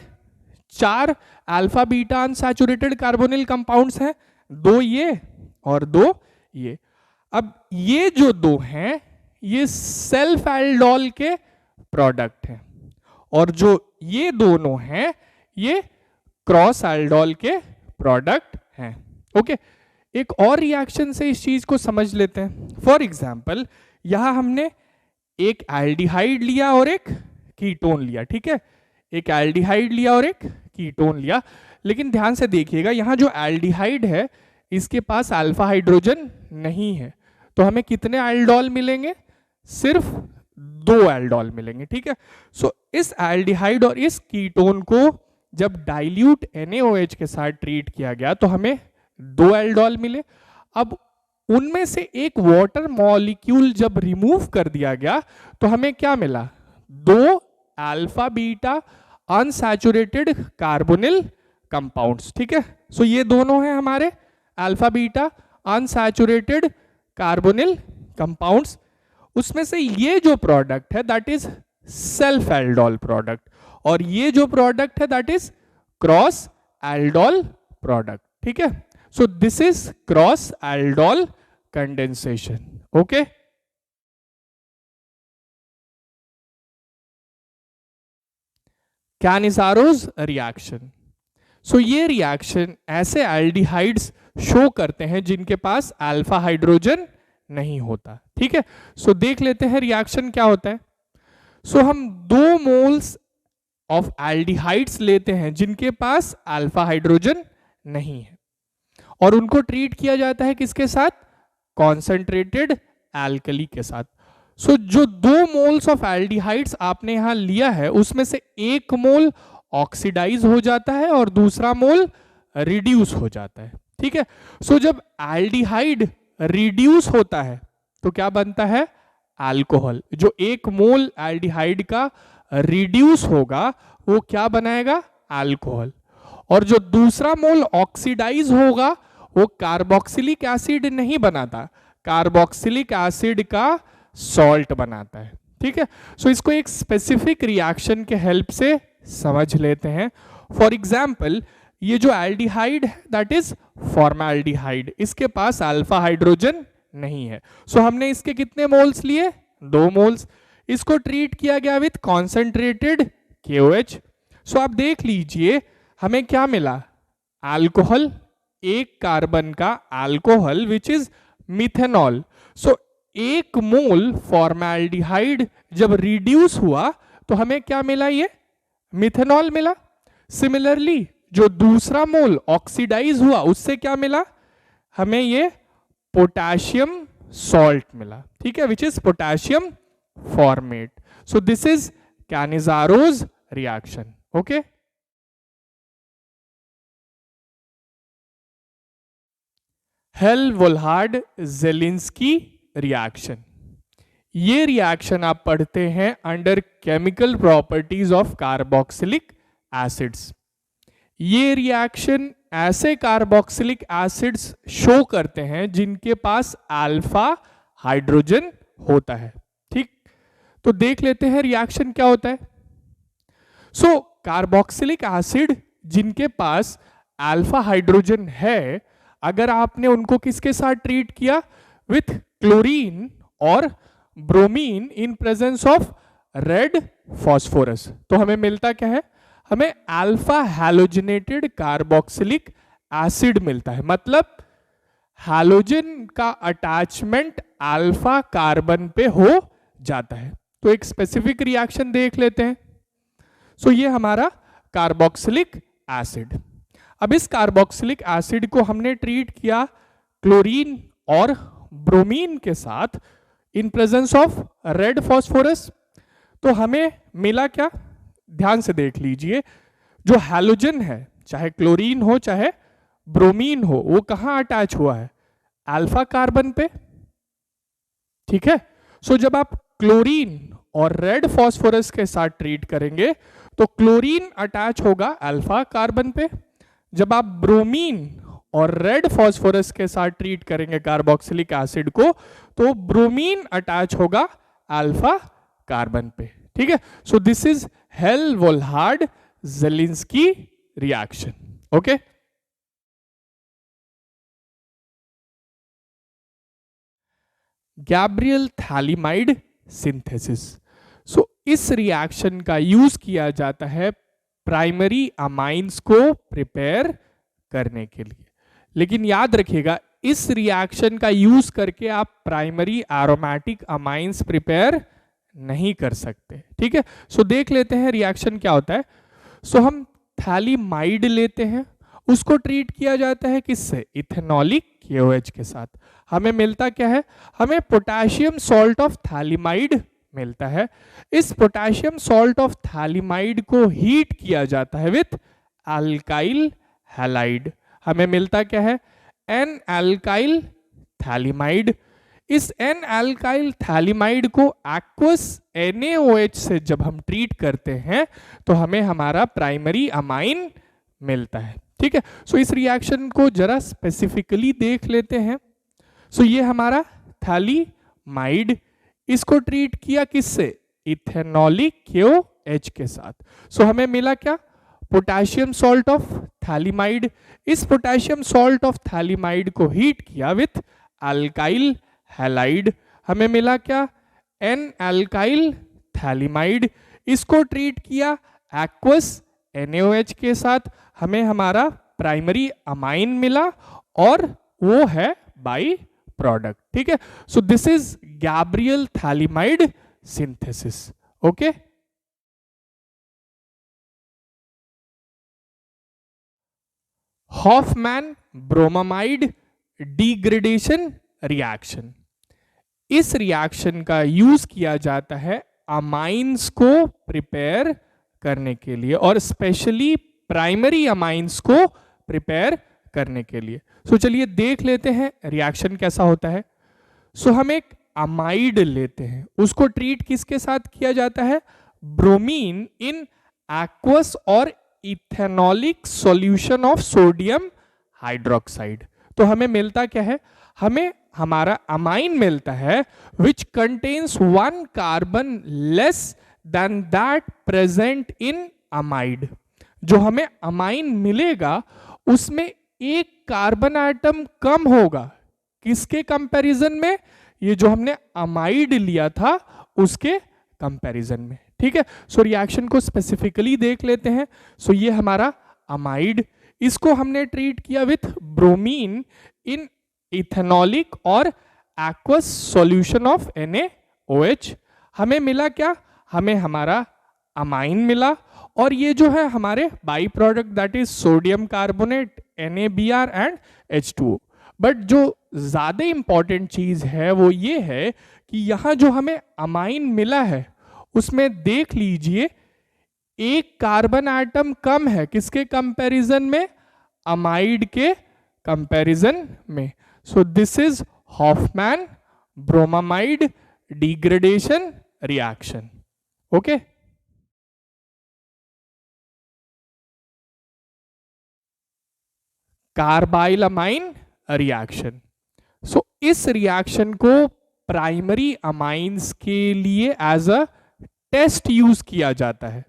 4 alpha beta unsaturated carbonyl compounds हैं, 2 ये और 2 ये। अब ये जो 2 हैं ये सेल्फ एल्डोल के प्रोडक्ट हैं और जो ये दोनों हैं ये क्रॉस एल्डोल के प्रोडक्ट हैं। ओके, एक और रिएक्शन से इस चीज को समझ लेते हैं। फॉर एग्जाम्पल यहां हमने एक एल्डिहाइड लिया और एक कीटोन लिया। ठीक है, एक एल्डिहाइड लिया और एक कीटोन लिया, लेकिन ध्यान से देखिएगा यहां जो एल्डिहाइड है इसके पास अल्फा हाइड्रोजन नहीं है तो हमें कितने एल्डोल मिलेंगे? सिर्फ 2 एल्डोल मिलेंगे। ठीक है, सो इस एल्डिहाइड और इस कीटोन को जब डाइल्यूट NaOH के साथ ट्रीट किया गया तो हमें 2 एल्डोल मिले। अब उनमें से एक वाटर मॉलिक्यूल जब रिमूव कर दिया गया तो हमें क्या मिला? 2 alpha beta unsaturated carbonyl compounds. ठीक है, सो ये दोनों हैं हमारे alpha beta unsaturated carbonyl compounds. उसमें से ये जो प्रोडक्ट है that is self aldol product और ये जो प्रोडक्ट है that is cross aldol product. ठीक है, so this is cross aldol condensation. Okay, Cannizzaro's reaction. So ये रिएक्शन ऐसे एल्डिहाइड्स शो करते हैं जिनके पास अल्फा हाइड्रोजन नहीं होता। ठीक है, सो देख लेते हैं रिएक्शन क्या होता है। सो हम 2 मोल्स ऑफ एल्डिहाइड्स लेते हैं जिनके पास अल्फा हाइड्रोजन नहीं है और उनको ट्रीट किया जाता है किसके साथ? कॉन्सेंट्रेटेड एल्कली के साथ। सो जो 2 मोल्स ऑफ एल्डिहाइड्स आपने यहां लिया है उसमें से 1 मोल ऑक्सीडाइज हो जाता है और दूसरा मोल रिड्यूस हो जाता है। ठीक है, सो जब एल्डिहाइड रिड्यूस होता है तो क्या बनता है? अल्कोहल। जो 1 मोल एल्डिहाइड का रिड्यूस होगा वो क्या बनाएगा? अल्कोहल। और जो दूसरा मोल ऑक्सीडाइज होगा वो कार्बोक्सिलिक एसिड नहीं बनाता, कार्बोक्सिलिक एसिड का सॉल्ट बनाता है। ठीक है, सो इसको एक स्पेसिफिक रिएक्शन के हेल्प से समझ लेते हैं। फॉर एग्जाम्पल ये जो एल्डिहाइड है दैट इज फॉर्मल्डिहाइड, इसके पास अल्फा हाइड्रोजन नहीं है, सो हमने इसके कितने मोल्स लिए, 2 मोल्स। इसको ट्रीट किया गया विथ कॉन्सेंट्रेटेड KOH। सो आप देख लीजिए हमें क्या मिला, अल्कोहल, एक कार्बन का alcohol which is methanol. So 1 mole formaldehyde जब रिड्यूस हुआ तो हमें क्या मिला, ये मिथेनॉल मिला। सिमिलरली जो दूसरा मोल ऑक्सीडाइज हुआ उससे क्या मिला, हमें ये पोटेशियम सॉल्ट मिला। ठीक है, which is potassium formate. So this is Cannizzaro's reaction. Okay, Hell Volhard Zelinsky reaction, ये रिएक्शन आप पढ़ते हैं under chemical properties of carboxylic acids. ये रिएक्शन ऐसे कार्बोक्सिलिक एसिड्स शो करते हैं जिनके पास अल्फा हाइड्रोजन होता है। ठीक, तो देख लेते हैं रिएक्शन क्या होता है। सो कार्बोक्सिलिक एसिड जिनके पास अल्फा हाइड्रोजन है, अगर आपने उनको किसके साथ ट्रीट किया, विथ क्लोरीन और bromine in presence of red phosphorus, तो हमें मिलता क्या है, हमें अल्फा हैलोजिनेटेड कार्बोक्सिलिक एसिड मिलता है। मतलब हैलोजन का अटैचमेंट अल्फा कार्बन पे हो जाता है। तो एक स्पेसिफिक रिएक्शन देख लेते हैं। सो ये हमारा कार्बोक्सिलिक एसिड। अब इस कार्बोक्सिलिक एसिड को हमने ट्रीट किया क्लोरीन और ब्रोमीन के साथ in presence of red phosphorus, तो हमें मिला क्या, ध्यान से देख लीजिए, जो हैलोजन है चाहे क्लोरीन हो चाहे ब्रोमीन हो, वो कहां अटैच हुआ है, अल्फा कार्बन पे। ठीक है, सो जब आप क्लोरीन और रेड फॉस्फोरस के साथ ट्रीट करेंगे तो क्लोरीन अटैच होगा अल्फा कार्बन पे। जब आप ब्रोमीन और रेड फॉस्फोरस के साथ ट्रीट करेंगे कार्बोक्सिलिक एसिड को, तो ब्रोमीन अटैच होगा अल्फा कार्बन पे। ठीक है, so this is Hell Volhard Zelinsky reaction. Okay, Gabriel phthalimide synthesis. So इस रिएक्शन का यूज किया जाता है प्राइमरी अमाइंस को प्रिपेयर करने के लिए। लेकिन याद रखिएगा इस रिएक्शन का यूज करके आप प्राइमरी एरोमेटिक अमाइंस प्रिपेयर नहीं कर सकते। ठीक है, सो देख लेते हैं रिएक्शन क्या होता है। सो हम थैलिमाइड लेते हैं, उसको ट्रीट किया जाता है किससे, इथेनॉलिक KOH के साथ। हमें मिलता क्या है, हमें पोटेशियम सॉल्ट ऑफ थैलिमाइड मिलता है। इस पोटेशियम सॉल्ट ऑफ थैलिमाइड को हीट किया जाता है विथ अल्काइल हैलाइड। हमें मिलता क्या है, एन अल्काइल थैलिमाइड। इस एन अल्काइल थैलिमाइड को एक्वस NaOH से जब हम ट्रीट करते हैं तो हमें हमारा प्राइमरी अमाइन मिलता है। ठीक है, सो इस रिएक्शन को जरा स्पेसिफिकली देख लेते हैं। सो ये हमारा थैलिमाइड, इसको ट्रीट किया किससे, इथेनॉलिक KOH के साथ। सो हमें मिला क्या, पोटेशियम सॉल्ट ऑफ थैलिमाइड। इस पोटेशियम सॉल्ट ऑफ थैलिमाइड को हीट किया विथ अल्काइल हैलाइड। हमें मिला क्या, एन अल्काइल थैलिमाइड। इसको ट्रीट किया एक्वस NaOH के साथ, हमें हमारा प्राइमरी अमाइन मिला और वो है बाई प्रोडक्ट। ठीक है, so this is Gabriel phthalimide synthesis. Okay, Hoffmann bromamide degradation reaction. इस रिएक्शन का यूज किया जाता है अमाइंस को प्रिपेयर करने के लिए और स्पेशली प्राइमरी अमाइंस को प्रिपेयर करने के लिए। सो चलिए देख लेते हैं रिएक्शन कैसा होता है। सो हम एक अमाइड लेते हैं, उसको ट्रीट किसके साथ किया जाता है, ब्रोमीन इन एक्वस और ethanolic solution of sodium hydroxide. तो हमें मिलता क्या है, हमें हमारा अमाइन मिलता है which contains 1 carbon less than that present in amide. जो हमें अमाइन मिलेगा उसमें एक कार्बन आइटम कम होगा, किसके कंपैरिजन में, ये जो हमने अमाइड लिया था उसके कंपैरिजन में। ठीक है, सो रिएक्शन को स्पेसिफिकली देख लेते हैं। सो ये हमारा अमाइड, इसको हमने ट्रीट किया विथ ब्रोमीन इन इथेनॉलिक और एक्वस सॉल्यूशन ऑफ NaOH। हमें मिला क्या, हमें हमारा अमाइन मिला, और ये जो है हमारे by product that is sodium carbonate NaBr and H2O। But जो ज्यादा इंपॉर्टेंट चीज है वो ये है कि यहां जो हमें अमाइन मिला है उसमें देख लीजिए एक कार्बन आइटम कम है, किसके कंपैरिजन में, अमाइड के कंपैरिजन में। So this is Hofmann bromamide degradation reaction. Okay, carbylamine reaction. So इस रिएक्शन को प्राइमरी अमाइंस के लिए एज अ टेस्ट यूज किया जाता है।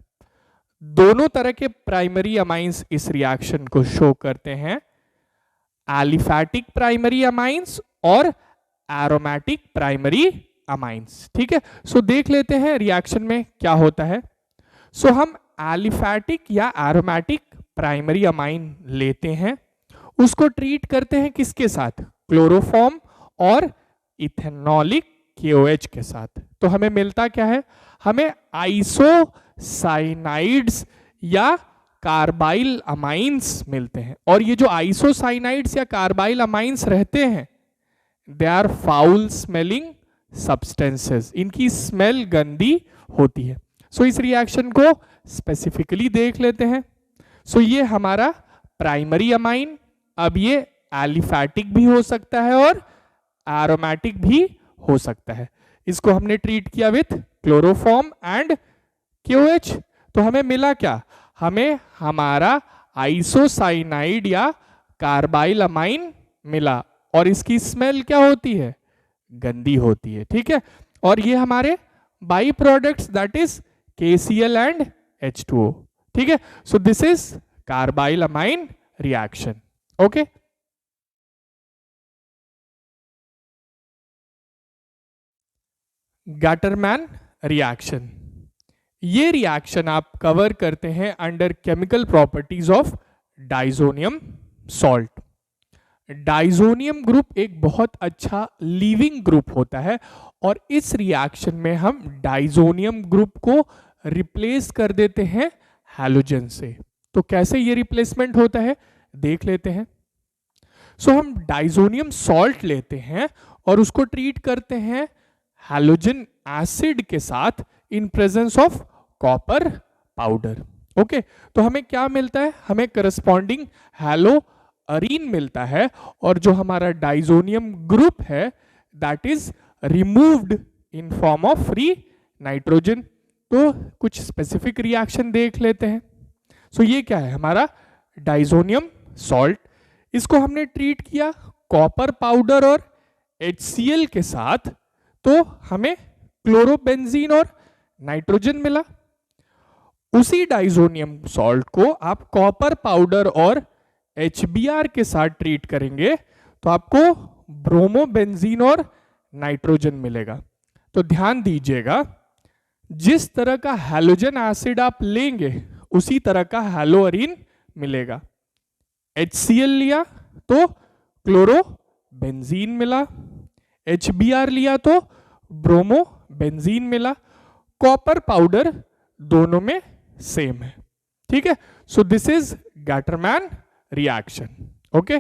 दोनों तरह के प्राइमरी अमाइंस इस रिएक्शन को शो करते हैं, एलिफैटिक प्राइमरी अमाइंस और एरोमेटिक प्राइमरी अमाइंस। ठीक है, सो देख लेते हैं रिएक्शन में क्या होता है। सो हम एलिफैटिक या एरोमेटिक प्राइमरी अमाइन लेते हैं, उसको ट्रीट करते हैं किसके साथ, क्लोरोफॉर्म और इथेनॉलिक KOH के साथ। तो हमें मिलता क्या है, हमें आइसोसाइनाइड्स या कार्बाइल अमाइंस मिलते हैं। और ये जो आइसोसाइनाइड्स या कार्बाइल अमाइंस रहते हैं they are foul smelling substances, इनकी स्मेल गंदी होती है। सो इस रिएक्शन को स्पेसिफिकली देख लेते हैं। सो ये हमारा प्राइमरी अमाइन, अब ये एलिफैटिक भी हो सकता है और एरोमेटिक भी हो सकता है। इसको हमने ट्रीट किया विथ क्लोरोफॉर्म एंड KOH। तो हमें मिला क्या, हमें हमारा आइसोसाइनाइड या कार्बाइल अमाइन मिला, और इसकी स्मेल क्या होती है, गंदी होती है। ठीक है, और ये हमारे by products that is KCl and H2O। ठीक है, so this is carbyl amine reaction. Okay, Gattermann reaction. ये रिएक्शन आप कवर करते हैं under chemical properties of diazonium salt. Diazonium group एक बहुत अच्छा लीविंग ग्रुप होता है, और इस रिएक्शन में हम डाइजोनियम ग्रुप को रिप्लेस कर देते हैं हैलोजन से। तो कैसे ये रिप्लेसमेंट होता है देख लेते हैं। सो हम डाइजोनियम सॉल्ट लेते हैं और उसको ट्रीट करते हैं हैलोजन एसिड के साथ in presence of copper powder. Okay, तो हमें क्या मिलता है, हमें करस्पॉन्डिंग हैलो अरीन मिलता है, और जो हमारा डाइजोनियम ग्रुप है that is removed in form of free nitrogen. तो कुछ स्पेसिफिक रिएक्शन देख लेते हैं। सो ये क्या है, हमारा डाइजोनियम सॉल्ट, इसको हमने ट्रीट किया कॉपर पाउडर और HCl के साथ, तो हमें क्लोरोबेंजीन और नाइट्रोजन मिला। उसी डाइजोनियम सॉल्ट को आप कॉपर पाउडर और HBr के साथ ट्रीट करेंगे तो आपको ब्रोमोबेंजीन और नाइट्रोजन मिलेगा। तो ध्यान दीजिएगा, जिस तरह का हैलोजन एसिड आप लेंगे उसी तरह का हैलोअरीन मिलेगा। HCl लिया तो क्लोरोबेंजीन मिला, HBr लिया तो ब्रोमोबेंजीन मिला, कॉपर पाउडर दोनों में सेम है। ठीक है, so this is Gattermann reaction. Okay,